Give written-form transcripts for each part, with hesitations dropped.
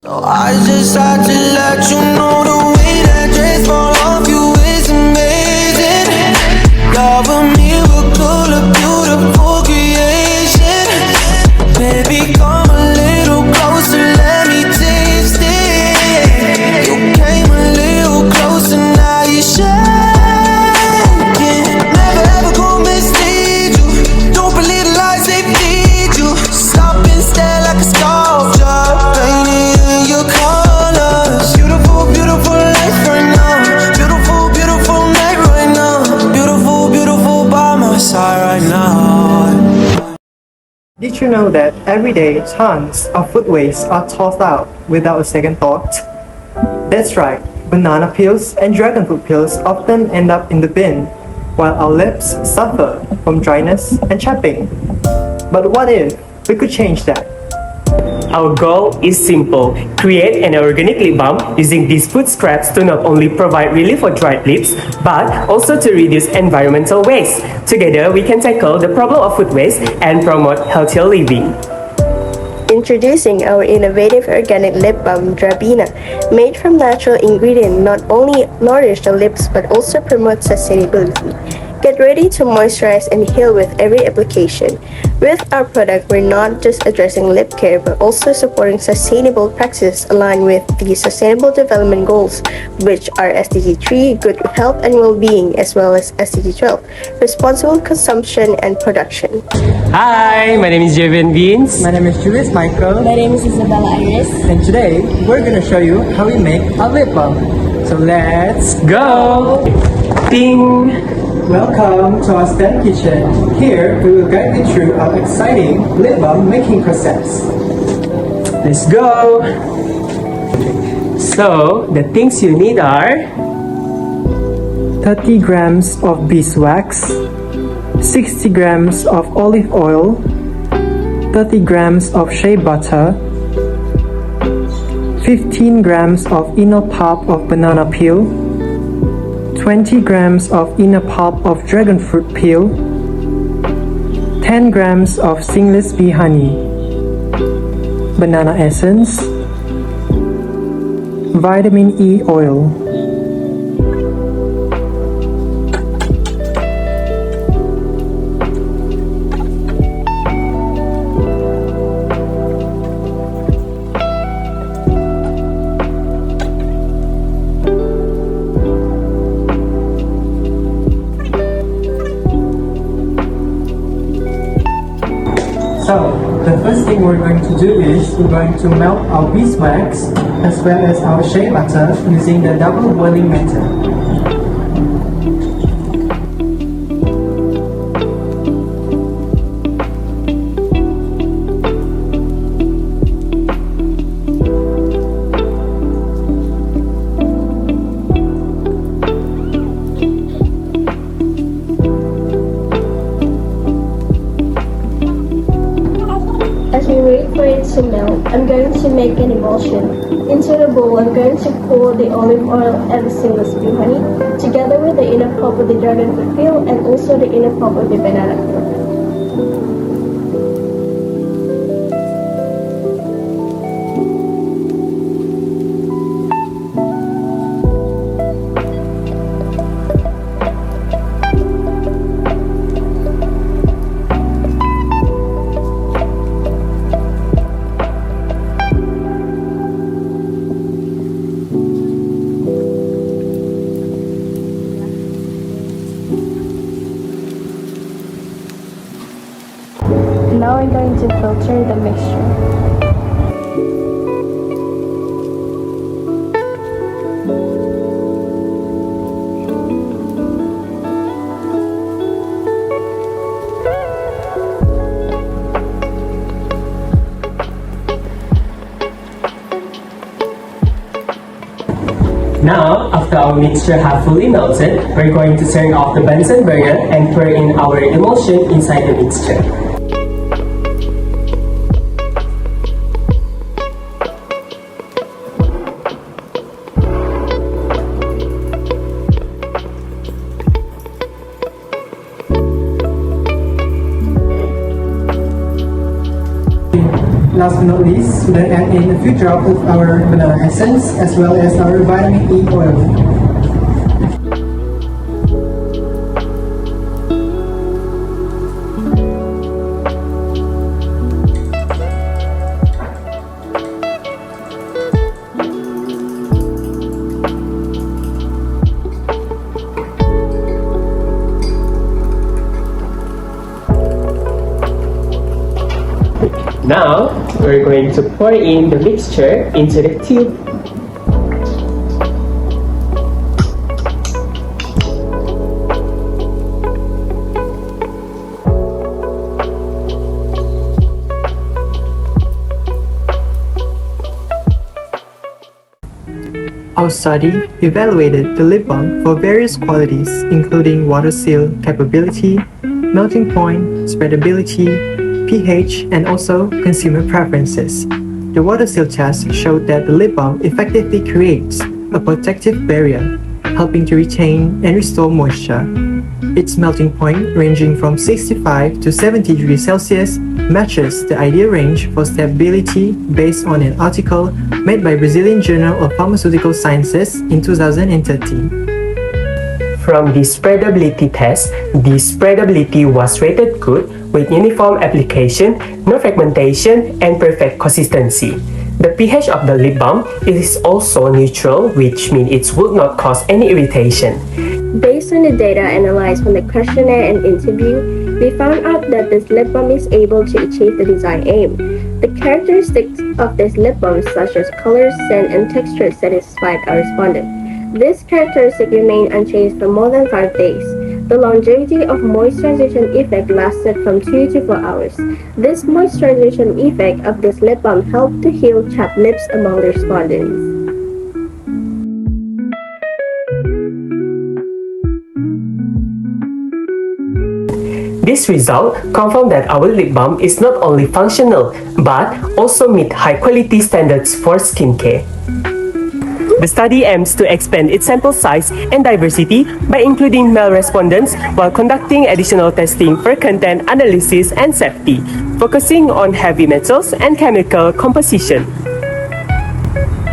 I just had to let you know the way that dress fall off you is amazing. Love a miracle, a beautiful creation. Baby, come a little closer, let me taste it. You came a little closer, now you're shaking. Never ever gonna mislead you. Don't believe the lies they feed you. Stop and stare like a sculpture. Painted in your colors. Beautiful, beautiful life right now. Beautiful, beautiful night right now. Beautiful, beautiful by my side right now. Did you know that every day tons of food waste are tossed out without a second thought? That's right, banana peels and dragon fruit peels often end up in the bin, while our lips suffer from dryness and chapping. But what if we could change that? Our goal is simple: create an organic lip balm using these food scraps to not only provide relief for dried lips, but also to reduce environmental waste. Together, we can tackle the problem of food waste and promote healthier living. Introducing our innovative organic lip balm Drabeena, made from natural ingredients, not only nourish the lips but also promote sustainability. Get ready to moisturize and heal with every application. With our product, we're not just addressing lip care but also supporting sustainable practices aligned with the Sustainable Development Goals, which are SDG 3, good health and well-being, as well as SDG 12, responsible consumption and production. Hi, my name is Javian Beans. My name is Julius Michael, My name is Isabella Iris. and today we're gonna show you how we make a lip balm. So let's Go! Ding! welcome to our STEM kitchen. Here we will guide you through our exciting lip balm making process. Let's go! So, the things you need are 30 grams of beeswax, 60 grams of olive oil, 30 grams of shea butter, 15 grams of inner pulp of banana peel, 20 grams of inner pulp of dragon fruit peel, 10 grams of Stingless Bee Honey, banana essence, vitamin E oil. So, the first thing we're going to do is we're going to melt our beeswax as well as our shea butter using the double boiling method. As we wait for it to melt, I'm going to make an emulsion. Into the bowl, I'm going to pour the olive oil and the Stingless Bee Honey, together with the inner pulp of the dragon fruit peel and also the inner pulp of the banana peel. Now I'm going to filter the mixture. Now, after our mixture have fully melted, we're going to turn off the Bunsen burner and pour in our emulsion inside the mixture. last but not least, we then add in a few drops of our banana essence as well as our vitamin E oil. Now, we're going to pour in the mixture into the tube. Our study evaluated the lip balm for various qualities including water seal capability, melting point, spreadability, pH, and also consumer preferences. The water seal test showed that the lip balm effectively creates a protective barrier, helping to retain and restore moisture. Its melting point, ranging from 65 to 70 degrees Celsius, matches the ideal range for stability based on an article made by Brazilian Journal of Pharmaceutical Sciences in 2013. From the spreadability test, the spreadability was rated good with uniform application, no fragmentation, and perfect consistency. The pH of the lip balm is also neutral, which means it would not cause any irritation. Based on the data analyzed from the questionnaire and interview, we found out that this lip balm is able to achieve the desired aim. The characteristics of this lip balm, such as color, scent, and texture, satisfied our respondent. This characteristic remained unchanged for more than 5 days. The longevity of moisturization effect lasted from 2 to 4 hours. This moisturization effect of this lip balm helped to heal chapped lips among the respondents. This result confirmed that our lip balm is not only functional, but also meet high quality standards for skincare. The study aims to expand its sample size and diversity by including male respondents while conducting additional testing for content analysis and safety, focusing on heavy metals and chemical composition.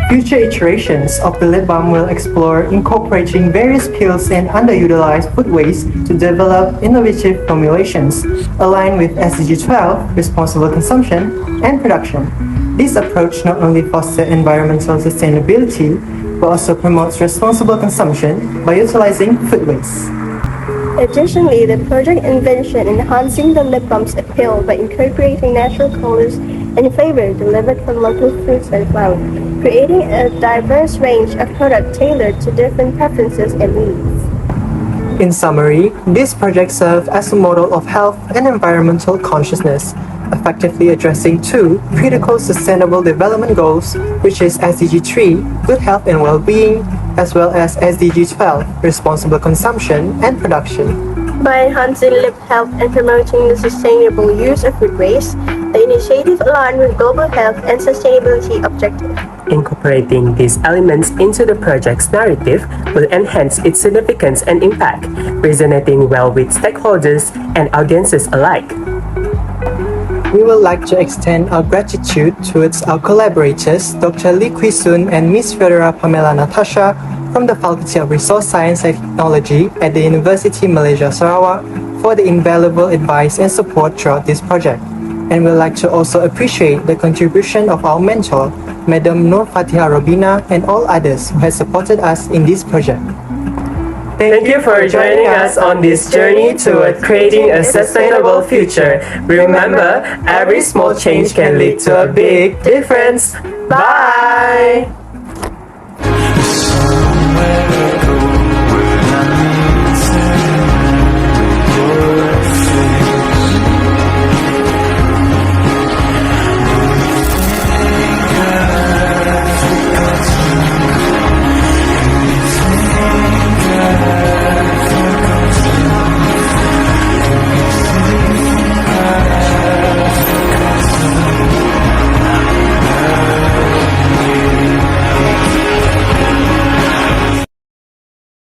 Future iterations of the lip balm will explore incorporating various pills and underutilized food waste to develop innovative formulations aligned with SDG 12, responsible consumption and production. This approach not only fosters environmental sustainability, but also promotes responsible consumption by utilizing food waste. Additionally, the project envisioned enhancing the lip balm's appeal by incorporating natural colors and flavor delivered from local fruits and flowers, creating a diverse range of products tailored to different preferences and needs. In summary, this project serves as a model of health and environmental consciousness, effectively addressing two critical sustainable development goals, which is SDG 3, good health and well-being, as well as SDG 12, responsible consumption and production. By enhancing lip health and promoting the sustainable use of food waste, the initiative aligned with global health and sustainability objectives. Incorporating these elements into the project's narrative will enhance its significance and impact, resonating well with stakeholders and audiences alike. We would like to extend our gratitude towards our collaborators, Dr. Lee Kwi-soon and Ms. Fedora Pamela Natasha from the Faculty of Resource Science and Technology at the University Malaysia Sarawak for the invaluable advice and support throughout this project. And we'd like to also appreciate the contribution of our mentor, Madam Nur Fatiha Drabeena, and all others who have supported us in this project. Thank you for joining us on this journey toward creating a sustainable future. Remember, every small change can lead to a big difference. Bye! Somewhere